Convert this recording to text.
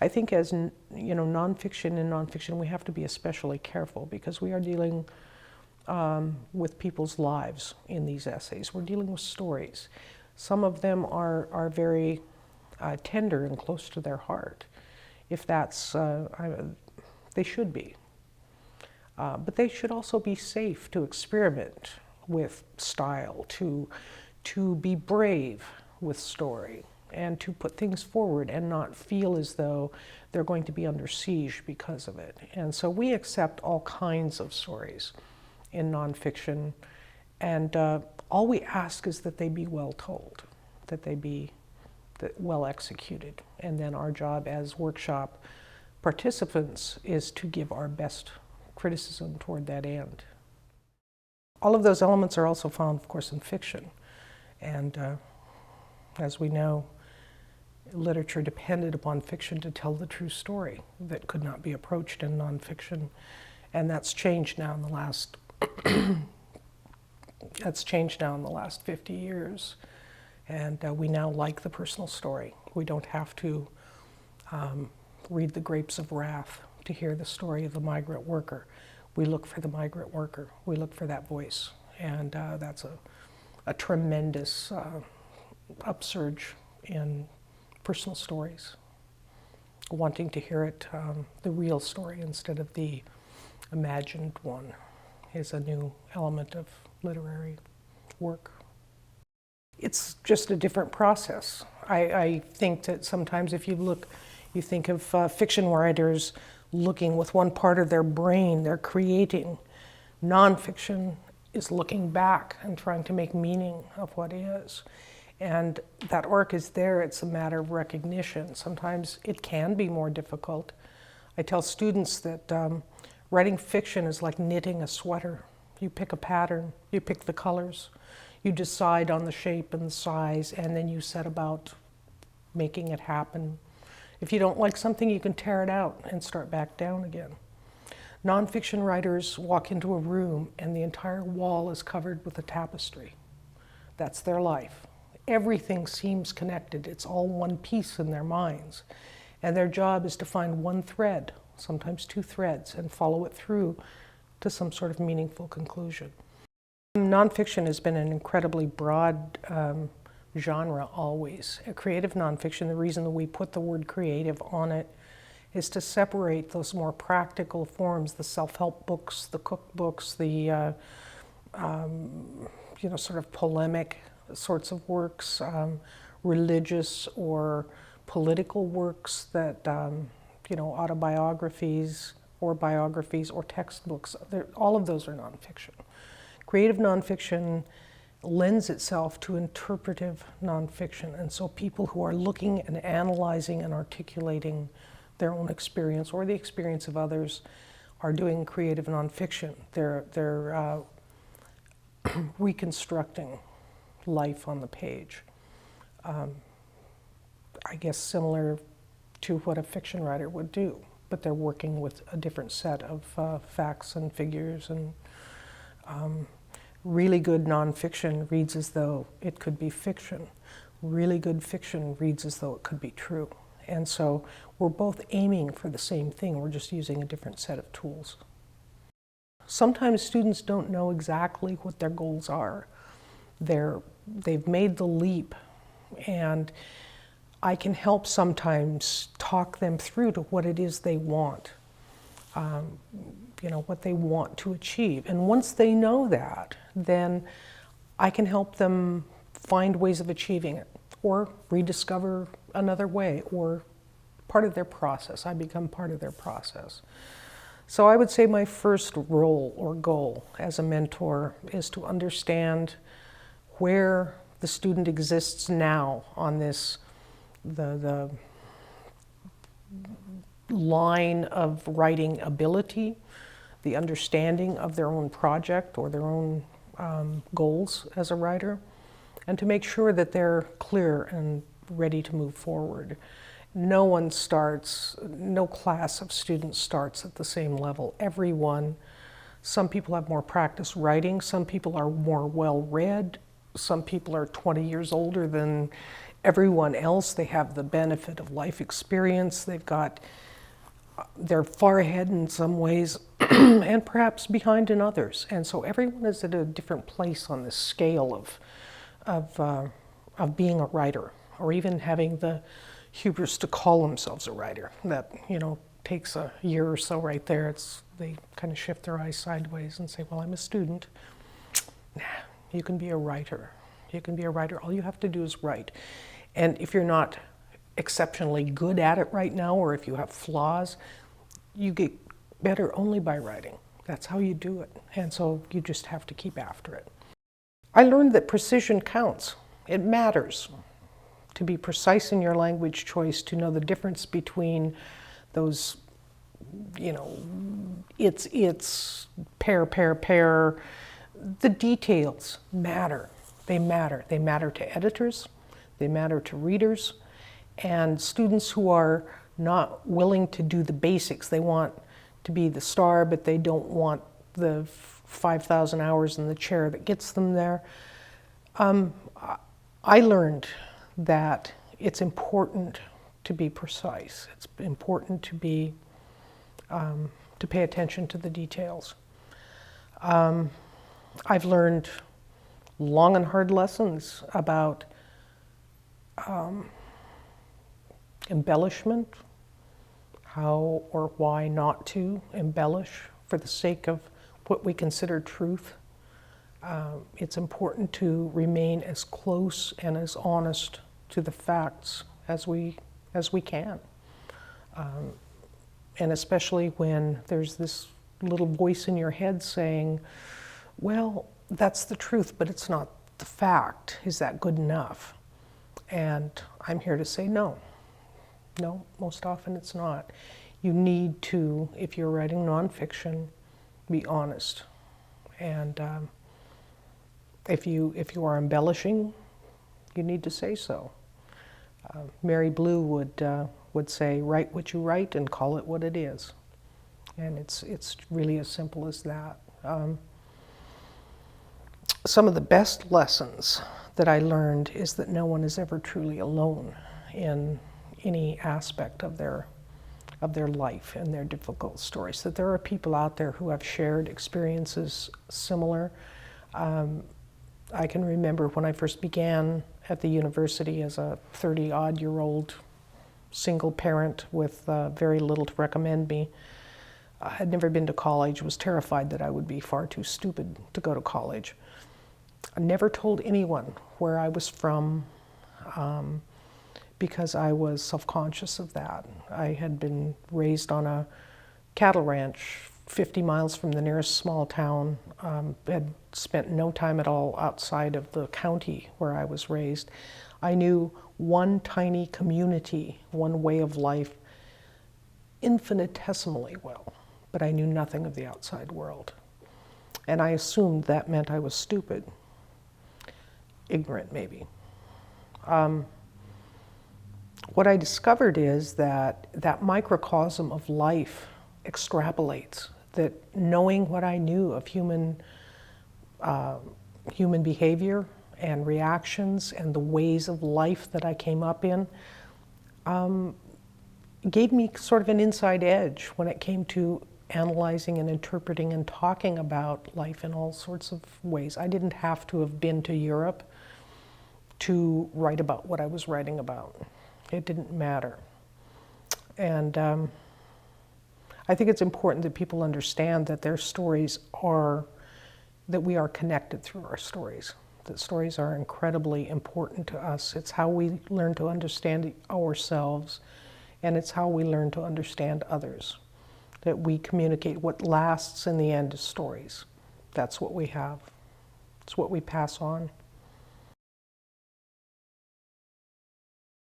I think as nonfiction and nonfiction, we have to be especially careful because we are dealing with people's lives in these essays. We're dealing with stories. Some of them are very tender and close to their heart. If that's, they should be. But they should also be safe to experiment with style, to be brave with story, and to put things forward and not feel as though they're going to be under siege because of it. And so we accept all kinds of stories in nonfiction, and all we ask is that they be well told, that they be well executed. And then our job as workshop participants is to give our best criticism toward that end. All of those elements are also found, of course, in fiction. And as we know, literature depended upon fiction to tell the true story that could not be approached in nonfiction. And that's changed now in the last 50 years. And we now like the personal story. We don't have to read The Grapes of Wrath to hear the story of the migrant worker. We look for the migrant worker. We look for that voice. And that's a tremendous upsurge in personal stories, wanting to hear it, the real story instead of the imagined one, is a new element of literary work. It's just a different process. I think that sometimes if you look, you think of fiction writers looking with one part of their brain, they're creating. Nonfiction is looking back and trying to make meaning of what is. And that work is there, it's a matter of recognition. Sometimes it can be more difficult. I tell students that writing fiction is like knitting a sweater. You pick a pattern, you pick the colors, you decide on the shape and the size, and then you set about making it happen. If you don't like something, you can tear it out and start back down again. Nonfiction writers walk into a room and the entire wall is covered with a tapestry. That's their life. Everything seems connected. It's all one piece in their minds. And their job is to find one thread, sometimes two threads, and follow it through to some sort of meaningful conclusion. Nonfiction has been an incredibly broad genre always. Creative nonfiction, the reason that we put the word creative on it is to separate those more practical forms, the self-help books, the cookbooks, the sort of polemic sorts of works, religious or political works that, autobiographies or biographies or textbooks. All of those are nonfiction. Creative nonfiction lends itself to interpretive nonfiction, and so people who are looking and analyzing and articulating their own experience or the experience of others are doing creative nonfiction. They're reconstructing life on the page. I guess similar to what a fiction writer would do, but they're working with a different set of facts and figures. And really good nonfiction reads as though it could be fiction. Really good fiction reads as though it could be true. And so we're both aiming for the same thing, we're just using a different set of tools. Sometimes students don't know exactly what their goals are. They've made the leap, and I can help sometimes talk them through to what it is they want, what they want to achieve. And once they know that, then I can help them find ways of achieving it, or rediscover another way, or part of their process. I become part of their process. So I would say my first role or goal as a mentor is to understand where the student exists now on this, the line of writing ability, the understanding of their own project or their own goals as a writer, and to make sure that they're clear and ready to move forward. No class of students starts at the same level. Everyone, some people have more practice writing, some people are more well-read, some people are 20 years older than everyone else. They have the benefit of life experience. They're far ahead in some ways and perhaps behind in others. And so everyone is at a different place on this scale of being a writer, or even having the hubris to call themselves a writer. That, takes a year or so right there. They kind of shift their eyes sideways and say, well, I'm a student. Nah, you can be a writer. You can be a writer. All you have to do is write. And if you're not exceptionally good at it right now, or if you have flaws, you get better only by writing. That's how you do it. And so you just have to keep after it. I learned that precision counts. It matters to be precise in your language choice, to know the difference between those, it's, pair. The details matter. They matter. They matter to editors. They matter to readers. And students who are not willing to do the basics. They want to be the star, but they don't want the 5,000 hours in the chair that gets them there. I learned that it's important to be precise. It's important to be to pay attention to the details. I've learned long and hard lessons about embellishment, how or why not to embellish for the sake of what we consider truth. It's important to remain as close and as honest to the facts as we can. And especially when there's this little voice in your head saying, well, that's the truth, but it's not the fact. Is that good enough? And I'm here to say no. No, most often it's not. You need to, if you're writing nonfiction, be honest. And if you are embellishing, you need to say so. Mary Blue would say, write what you write and call it what it is. And it's really as simple as that. Some of the best lessons that I learned is that no one is ever truly alone in any aspect of their life and their difficult stories. That there are people out there who have shared experiences similar. I can remember when I first began at the university as a 30-odd-year-old single parent with very little to recommend me. I had never been to college, was terrified that I would be far too stupid to go to college. I never told anyone where I was from because I was self-conscious of that. I had been raised on a cattle ranch 50 miles from the nearest small town, had spent no time at all outside of the county where I was raised. I knew one tiny community, one way of life, infinitesimally well, but I knew nothing of the outside world. And I assumed that meant I was stupid, ignorant maybe. What I discovered is that that microcosm of life extrapolates, that knowing what I knew of human behavior and reactions and the ways of life that I came up in gave me sort of an inside edge when it came to analyzing and interpreting and talking about life in all sorts of ways. I didn't have to have been to Europe to write about what I was writing about. It didn't matter. And I think it's important that people understand that their stories are, that we are connected through our stories. That stories are incredibly important to us. It's how we learn to understand ourselves, and it's how we learn to understand others. That we communicate. What lasts in the end is stories. That's what we have. It's what we pass on.